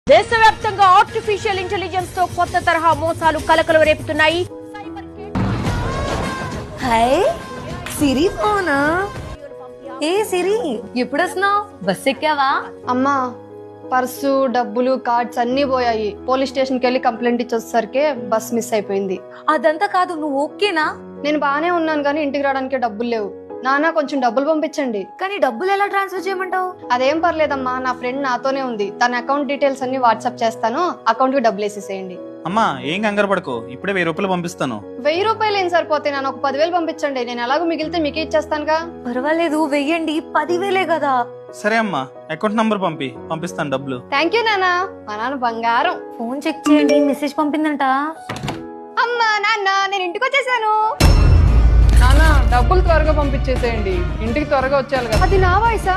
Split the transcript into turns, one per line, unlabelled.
దేశవ్యాప్తంగా artificial intelligence తో కొత్త తరహా మోసాలు కలకలం రేపుతున్నాయి.
హాయ్ సిరి ఫోనా? ఏ సిరి ఎప్పుడొస్తున్నావు? బస్ ఎక్కావా?
అమ్మా పర్సు డబ్బులు కార్డ్స్ అన్ని పోయాయి. పోలీస్ స్టేషన్ కి వెళ్ళి కంప్లైంట్ ఇచ్చొచ్చేసరికి బస్ మిస్ అయిపోయింది.
అదంతా కాదు, నువ్వు ఓకేనా?
నేను బానే ఉన్నాను కానీ ఇంటికి రావడానికి డబ్బులు లేవు. నాన్న కొంచెం డబ్బులు పంపించండి.
కానీ డబ్బులు ఎలా ట్రాన్స్ఫర్ చేయమంటావు?
అదేం పర్లేదమ్మా, నా ఫ్రెండ్ నాతోనే ఉంది. తన అకౌంట్ డీటెయిల్స్ అన్ని వాట్సాప్ చేస్తాను, అకౌంట్ కి డబ్బులు వేసేసేయండి.
అమ్మా ఏం కంగారు పడుకో, ఇప్పుడే 1000 రూపాయలు పంపిస్తాను.
1000 రూపాయలు ఏం సరిపోతే నన్ను ఒక 10,000 పంపించండి. నేను ఎలాగో మిగిలితే మీకే ఇచ్చేస్తానుగా.
పర్వాలేదు, వెయ్యండి. 10,000 కదా.
సరే అమ్మా, అకౌంట్ నంబర్ పంపిస్తాను డబ్బులు.
థ్యాంక్ యూ నాన్న, మా నాన్న బంగారం.
ఫోన్ చెక్ చేయండి, మెసేజ్ పంపిందంట.
అమ్మా నాన్న నేను ఇంటికి వచ్చేసాను.
నాన్న డబ్బులు త్వరగా పంపించేసేయండి, ఇంటికి త్వరగా వచ్చేయాలి కదా.
అది నా వాయిసా?